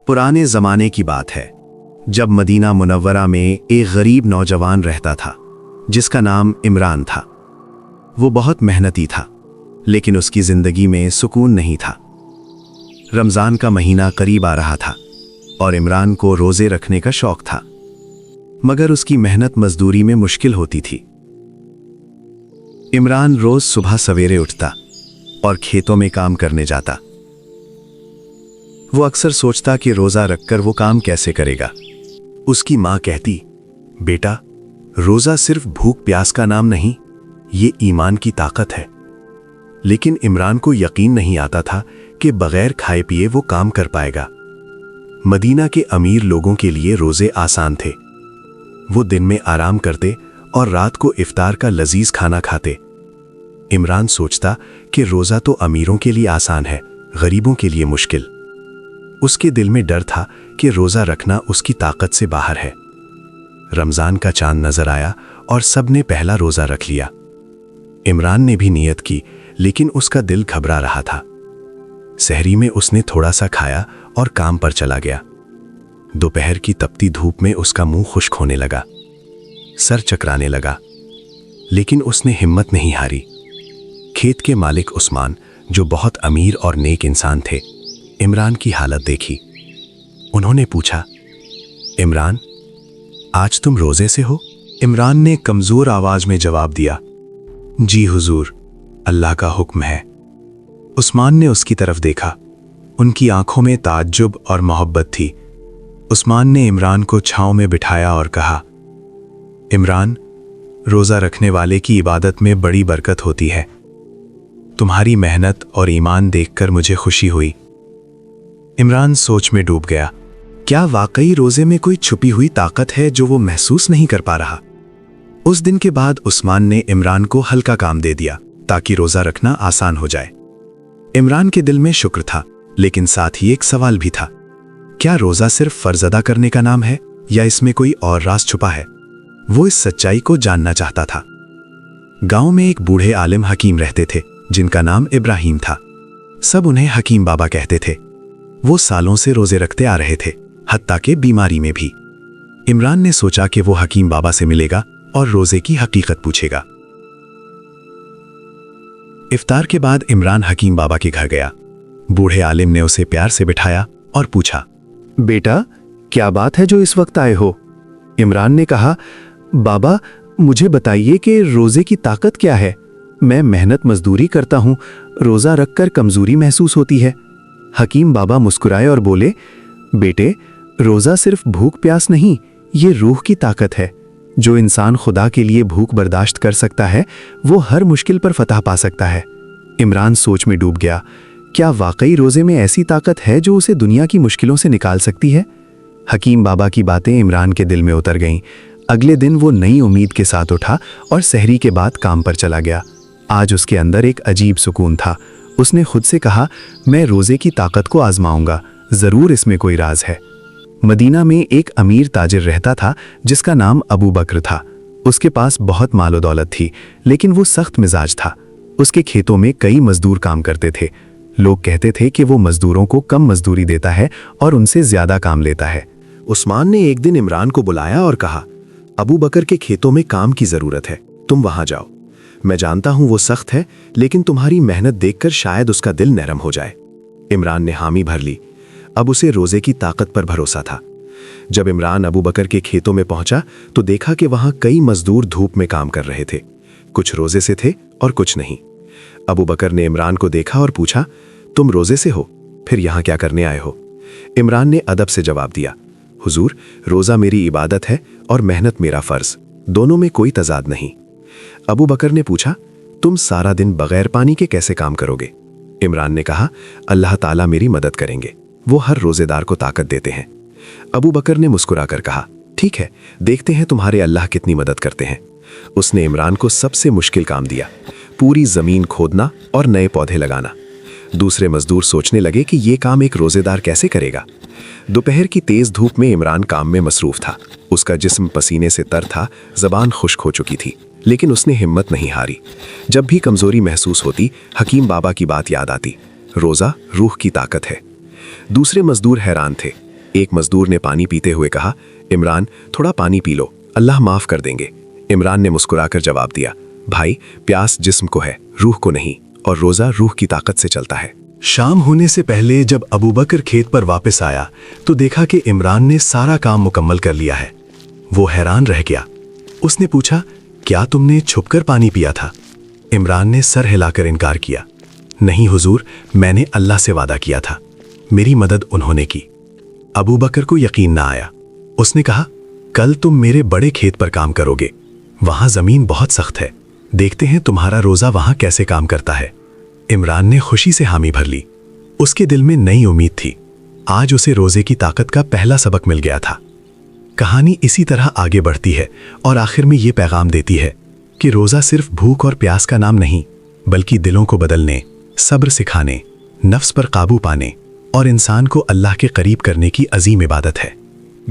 पुराने ज़माने की बात है जब मदीना मुनव्वरा में एक गरीब नौजवान रहता था जिसका नाम इमरान था। वो बहुत मेहनती था लेकिन उसकी ज़िंदगी में सुकून नहीं था। रमज़ान का महीना करीब आ रहा था और इमरान को रोज़े रखने का शौक़ था, मगर उसकी मेहनत मजदूरी में मुश्किल होती थी। इमरान रोज़ सुबह सवेरे उठता और खेतों में काम करने जाता। वो अक्सर सोचता कि रोज़ा रखकर वो काम कैसे करेगा। उसकी माँ कहती, बेटा, रोज़ा सिर्फ भूख प्यास का नाम नहीं, ये ईमान की ताकत है। लेकिन इमरान को यकीन नहीं आता था कि बगैर खाए पिए वो काम कर पाएगा। मदीना के अमीर लोगों के लिए रोज़े आसान थे। वो दिन में आराम करते और रात को इफ्तार का लजीज खाना खाते। इमरान सोचता कि रोज़ा तो अमीरों के लिए आसान है, गरीबों के लिए मुश्किल। उसके दिल में डर था कि रोज़ा रखना उसकी ताकत से बाहर है। रमज़ान का चांद नजर आया और सबने पहला रोज़ा रख लिया। इमरान ने भी नियत की, लेकिन उसका दिल घबरा रहा था। सहरी में उसने थोड़ा सा खाया और काम पर चला गया। दोपहर की तपती धूप में उसका मुंह खुश्क होने लगा, सर चकराने लगा, लेकिन उसने हिम्मत नहीं हारी। खेत के मालिक उस्मान, जो बहुत अमीर और नेक इंसान थे, इमरान की हालत देखी। उन्होंने पूछा, इमरान, आज तुम रोज़े से हो? इमरान ने कमज़ोर आवाज़ में जवाब दिया, जी हुजूर, अल्लाह का हुक्म है। उस्मान ने उसकी तरफ देखा। उनकी आंखों में ताज्जुब और मोहब्बत थी। उस्मान ने इमरान को छांव में बिठाया और कहा, इमरान, रोज़ा रखने वाले की इबादत में बड़ी बरकत होती है। तुम्हारी मेहनत और ईमान देखकर मुझे खुशी हुई। इमरान सोच में डूब गया। क्या वाकई रोज़े में कोई छुपी हुई ताकत है जो वो महसूस नहीं कर पा रहा? उस दिन के बाद उस्मान ने इमरान को हल्का काम दे दिया ताकि रोज़ा रखना आसान हो जाए। इमरान के दिल में शुक्र था, लेकिन साथ ही एक सवाल भी था, क्या रोज़ा सिर्फ फर्ज अदा करने का नाम है या इसमें कोई और राज छुपा है? वो इस सच्चाई को जानना चाहता था। गांव में एक बूढ़े आलिम हकीम रहते थे जिनका नाम इब्राहिम था। सब उन्हें हकीम बाबा कहते थे। वो सालों से रोज़े रखते आ रहे थे, हत्ता के बीमारी में भी। इमरान ने सोचा कि वो हकीम बाबा से मिलेगा और रोज़े की हकीकत पूछेगा। इफ्तार के बाद इमरान हकीम बाबा के घर गया। बूढ़े आलिम ने उसे प्यार से बिठाया और पूछा, बेटा, क्या बात है जो इस वक्त आए हो? इमरान ने कहा, बाबा, मुझे बताइए कि रोज़े की ताकत क्या है? मैं मेहनत मजदूरी करता हूँ, रोज़ा रखकर कमज़ोरी महसूस होती है। हकीम बाबा मुस्कुराए और बोले, बेटे, रोज़ा सिर्फ भूख प्यास नहीं, ये रूह की ताकत है। जो इंसान खुदा के लिए भूख बर्दाश्त कर सकता है, वो हर मुश्किल पर फतह पा सकता है। इमरान सोच में डूब गया। क्या वाकई रोज़े में ऐसी ताकत है जो उसे दुनिया की मुश्किलों से निकाल सकती है? हकीम बाबा की बातें इमरान के दिल में उतर गईं। अगले दिन वो नई उम्मीद के साथ उठा और सहरी के बाद काम पर चला गया। आज उसके अंदर एक अजीब सुकून था। उसने खुद से कहा, मैं रोज़े की ताकत को आजमाऊंगा, ज़रूर इसमें कोई राज है। मदीना में एक अमीर ताजिर रहता था जिसका नाम अबू बकर था। उसके पास बहुत मालो दौलत थी, लेकिन वो सख्त मिजाज था। उसके खेतों में कई मजदूर काम करते थे। लोग कहते थे कि वो मजदूरों को कम मजदूरी देता है और उनसे ज्यादा काम लेता है। उस्मान ने एक दिन इमरान को बुलाया और कहा, अबू बकर के खेतों में काम की जरूरत है, तुम वहां जाओ। मैं जानता हूं वो सख्त है, लेकिन तुम्हारी मेहनत देखकर शायद उसका दिल नरम हो जाए। इमरान ने हामी भर ली। अब उसे रोज़े की ताकत पर भरोसा था। जब इमरान अबू बकर के खेतों में पहुंचा तो देखा कि वहां कई मजदूर धूप में काम कर रहे थे। कुछ रोज़े से थे और कुछ नहीं। अबू बकर ने इमरान को देखा और पूछा, तुम रोज़े से हो, फिर यहाँ क्या करने आए हो? इमरान ने अदब से जवाब दिया, हुजूर, रोज़ा मेरी इबादत है और मेहनत मेरा फ़र्ज, दोनों में कोई तजाद नहीं। अबू बकर ने पूछा, तुम सारा दिन बगैर पानी के कैसे काम करोगे? इमरान ने कहा, अल्लाह ताला मेरी मदद करेंगे, वो हर रोज़ेदार को ताकत देते हैं। अबू बकर ने मुस्कुराकर कहा, ठीक है, देखते हैं तुम्हारे अल्लाह कितनी मदद करते हैं। उसने इमरान को सबसे मुश्किल काम दिया, पूरी ज़मीन खोदना और नए पौधे लगाना। दूसरे मजदूर सोचने लगे कि ये काम एक रोज़ेदार कैसे करेगा। दोपहर की तेज़ धूप में इमरान काम में मसरूफ़ था। उसका जिस्म पसीने से तर था, ज़बान खुश्क हो चुकी थी, लेकिन उसने हिम्मत नहीं हारी। जब भी कमज़ोरी महसूस होती, हकीम बाबा की बात याद आती, रोज़ा रूह की ताकत है। दूसरे मजदूर हैरान थे। एक मजदूर ने पानी पीते हुए कहा, इमरान थोड़ा पानी पी लो, अल्लाह माफ कर देंगे। इमरान ने मुस्कुराकर जवाब दिया, भाई प्यास जिस्म को है, रूह को नहीं, और रोजा रूह की ताकत से चलता है। शाम होने से पहले जब अबू बकर खेत पर वापस आया तो देखा कि इमरान ने सारा काम मुकम्मल कर लिया है। वो हैरान रह गया। उसने पूछा, क्या तुमने छुपकर पानी पिया था? इमरान ने सर हिलाकर इनकार किया, नहीं हुजूर, मैंने अल्लाह से वादा किया था, मेरी मदद उन्होंने की। अबू बकर को यकीन ना आया। उसने कहा, कल तुम मेरे बड़े खेत पर काम करोगे, वहां जमीन बहुत सख्त है, देखते हैं तुम्हारा रोजा वहां कैसे काम करता है। इमरान ने खुशी से हामी भर ली। उसके दिल में नई उम्मीद थी। आज उसे रोजे की ताकत का पहला सबक मिल गया था। कहानी इसी तरह आगे बढ़ती है और आखिर में ये पैगाम देती है कि रोजा सिर्फ भूख और प्यास का नाम नहीं, बल्कि दिलों को बदलने, सब्र सिखाने, नफ्स पर काबू पाने और इंसान को अल्लाह के करीब करने की अजीम इबादत है।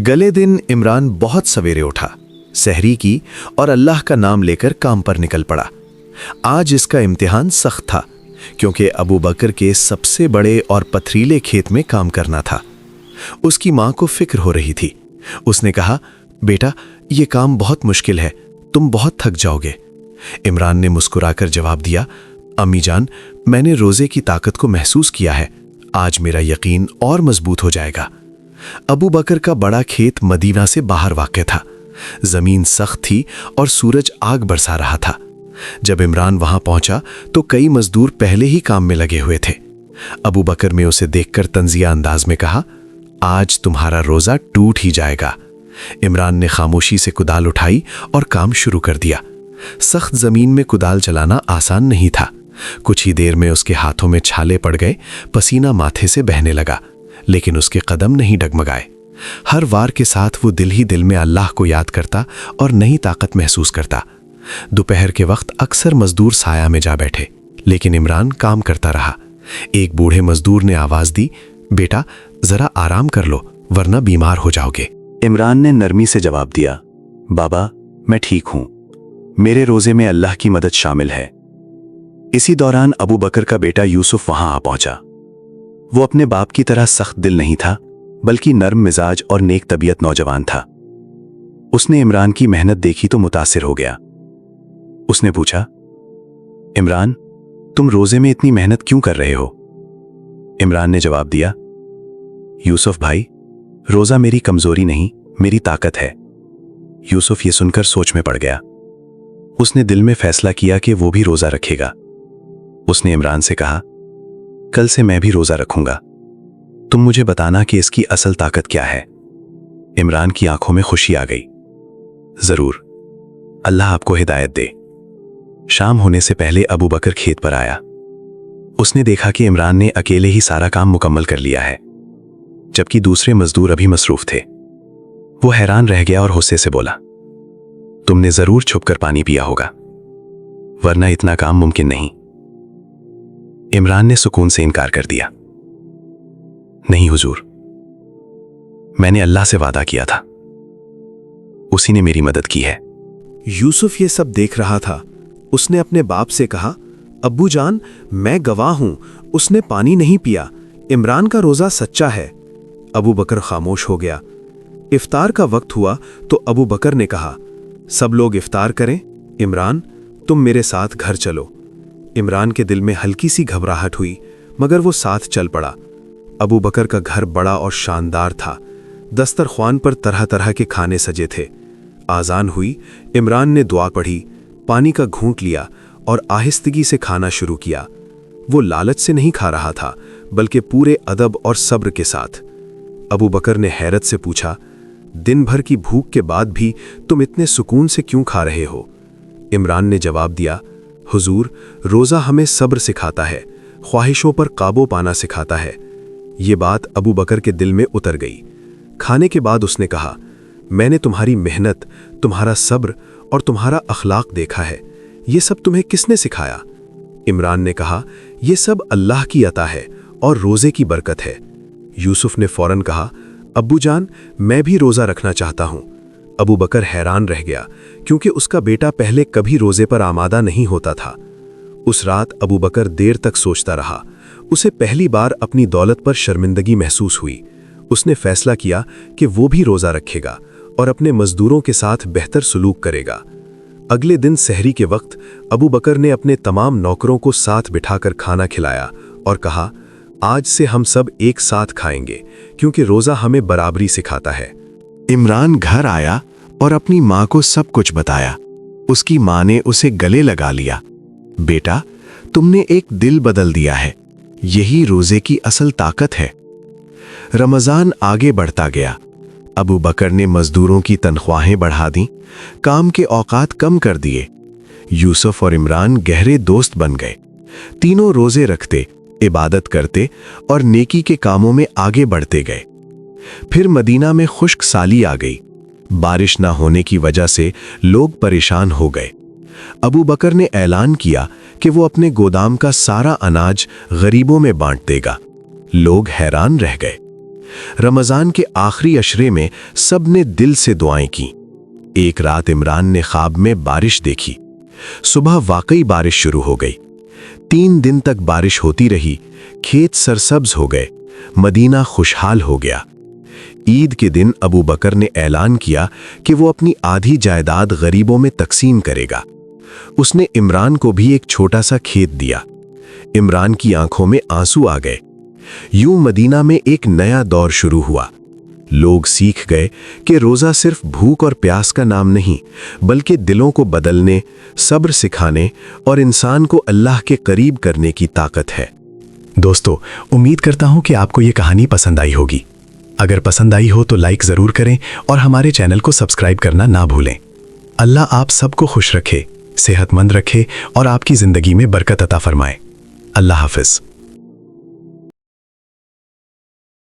गले दिन इमरान बहुत सवेरे उठा, सहरी की और अल्लाह का नाम लेकर काम पर निकल पड़ा। आज इसका इम्तिहान सख्त था, क्योंकि अबू बकर के सबसे बड़े और पथरीले खेत में काम करना था। उसकी माँ को फिक्र हो रही थी। उसने कहा, बेटा ये काम बहुत मुश्किल है, तुम बहुत थक जाओगे। इमरान ने मुस्कुराकर जवाब दिया, अम्मी जान, मैंने रोजे की ताकत को महसूस किया है, आज मेरा यकीन और मजबूत हो जाएगा। अबू बकर का बड़ा खेत मदीना से बाहर वाक़ था। जमीन सख्त थी और सूरज आग बरसा रहा था। जब इमरान वहां पहुंचा तो कई मजदूर पहले ही काम में लगे हुए थे। अबू बकर ने उसे देखकर तंजिया अंदाज में कहा, आज तुम्हारा रोजा टूट ही जाएगा। इमरान ने खामोशी से कुदाल उठाई और काम शुरू कर दिया। सख्त जमीन में कुदाल चलाना आसान नहीं था। कुछ ही देर में उसके हाथों में छाले पड़ गए, पसीना माथे से बहने लगा, लेकिन उसके कदम नहीं डगमगाए। हर वार के साथ वो दिल ही दिल में अल्लाह को याद करता और नई ताकत महसूस करता। दोपहर के वक्त अक्सर मजदूर साया में जा बैठे, लेकिन इमरान काम करता रहा। एक बूढ़े मजदूर ने आवाज दी, बेटा जरा आराम कर लो, वरना बीमार हो जाओगे। इमरान ने नरमी से जवाब दिया, बाबा मैं ठीक हूं, मेरे रोजे में अल्लाह की मदद शामिल है। इसी दौरान अबू बकर का बेटा यूसुफ वहां आ पहुंचा। वो अपने बाप की तरह सख्त दिल नहीं था, बल्कि नर्म मिजाज और नेक तबीयत नौजवान था। उसने इमरान की मेहनत देखी तो मुतासिर हो गया। उसने पूछा, इमरान तुम रोजे में इतनी मेहनत क्यों कर रहे हो? इमरान ने जवाब दिया, यूसुफ भाई, रोजा मेरी कमजोरी नहीं, मेरी ताकत है। यूसुफ ये सुनकर सोच में पड़ गया। उसने दिल में फैसला किया कि वो भी रोजा रखेगा। उसने इमरान से कहा, कल से मैं भी रोजा रखूंगा, तुम मुझे बताना कि इसकी असल ताकत क्या है। इमरान की आंखों में खुशी आ गई। जरूर, अल्लाह आपको हिदायत दे। शाम होने से पहले अबू बकर खेत पर आया। उसने देखा कि इमरान ने अकेले ही सारा काम मुकम्मल कर लिया है, जबकि दूसरे मजदूर अभी मसरूफ थे। वो हैरान रह गया और गुस्से से बोला, तुमने जरूर छुपकर पानी पिया होगा, वरना इतना काम मुमकिन नहीं। इमरान ने सुकून से इनकार कर दिया, नहीं हुजूर, मैंने अल्लाह से वादा किया था, उसी ने मेरी मदद की है। यूसुफ ये सब देख रहा था। उसने अपने बाप से कहा, अब्बू जान, मैं गवाह हूं, उसने पानी नहीं पिया, इमरान का रोजा सच्चा है। अबू बकर खामोश हो गया। इफ्तार का वक्त हुआ तो अबू बकर ने कहा, सब लोग इफ्तार करें, इमरान तुम मेरे साथ घर चलो। इमरान के दिल में हल्की सी घबराहट हुई, मगर वो साथ चल पड़ा। अबू बकर का घर बड़ा और शानदार था। दस्तरख्वान पर तरह तरह के खाने सजे थे। आज़ान हुई, इमरान ने दुआ पढ़ी, पानी का घूंट लिया और आहिस्तगी से खाना शुरू किया। वो लालच से नहीं खा रहा था, बल्कि पूरे अदब और सब्र के साथ। अबू बकर ने हैरत से पूछा, दिन भर की भूख के बाद भी तुम इतने सुकून से क्यों खा रहे हो? इमरान ने जवाब दिया, हुजूर, रोज़ा हमें सब्र सिखाता है, ख्वाहिशों पर काबू पाना सिखाता है। ये बात अबू बकर के दिल में उतर गई। खाने के बाद उसने कहा, मैंने तुम्हारी मेहनत, तुम्हारा सब्र और तुम्हारा अखलाक देखा है। ये सब तुम्हें किसने सिखाया? इमरान ने कहा, यह सब अल्लाह की अता है और रोज़े की बरकत है। यूसुफ ने फौरन कहा, अब्बू जान, मैं भी रोज़ा रखना चाहता हूँ। अबू बकर हैरान रह गया, क्योंकि उसका बेटा पहले कभी रोज़े पर आमादा नहीं होता था। उस रात अबू बकर देर तक सोचता रहा। उसे पहली बार अपनी दौलत पर शर्मिंदगी महसूस हुई। उसने फैसला किया कि वो भी रोज़ा रखेगा और अपने मजदूरों के साथ बेहतर सलूक करेगा। अगले दिन सहरी के वक्त अबू बकर ने अपने तमाम नौकरों को साथ बिठाकर खाना खिलाया और कहा, आज से हम सब एक साथ खाएंगे क्योंकि रोज़ा हमें बराबरी सिखाता है। इमरान घर आया और अपनी माँ को सब कुछ बताया। उसकी माँ ने उसे गले लगा लिया। बेटा, तुमने एक दिल बदल दिया है, यही रोजे की असल ताकत है। रमजान आगे बढ़ता गया। अबू बकर ने मजदूरों की तनख्वाहें बढ़ा दी, काम के औकात कम कर दिए। यूसुफ और इमरान गहरे दोस्त बन गए। तीनों रोजे रखते, इबादत करते और नेकी के कामों में आगे बढ़ते गए। फिर मदीना में खुश्क साली आ गई। बारिश ना होने की वजह से लोग परेशान हो गए। अबू बकर ने ऐलान किया कि वो अपने गोदाम का सारा अनाज गरीबों में बांट देगा। लोग हैरान रह गए। रमजान के आखिरी अशरे में सब ने दिल से दुआएं की। एक रात इमरान ने ख्वाब में बारिश देखी। सुबह वाकई बारिश शुरू हो गई। 3 दिन तक बारिश होती रही। खेत सरसब्ज हो गए। मदीना खुशहाल हो गया। ईद के दिन अबू बकर ने ऐलान किया कि वो अपनी आधी जायदाद गरीबों में तकसीम करेगा। उसने इमरान को भी एक छोटा सा खेत दिया। इमरान की आंखों में आंसू आ गए। यूं मदीना में एक नया दौर शुरू हुआ। लोग सीख गए कि रोज़ा सिर्फ भूख और प्यास का नाम नहीं, बल्कि दिलों को बदलने, सब्र सिखाने और इंसान को अल्लाह के करीब करने की ताकत है। दोस्तों, उम्मीद करता हूं कि आपको ये कहानी पसंद आई होगी। अगर पसंद आई हो तो लाइक ज़रूर करें और हमारे चैनल को सब्सक्राइब करना ना भूलें। अल्लाह आप सबको खुश रखे, सेहतमंद रखे और आपकी ज़िंदगी में बरकत अता फरमाए। अल्लाह हाफ़िज़।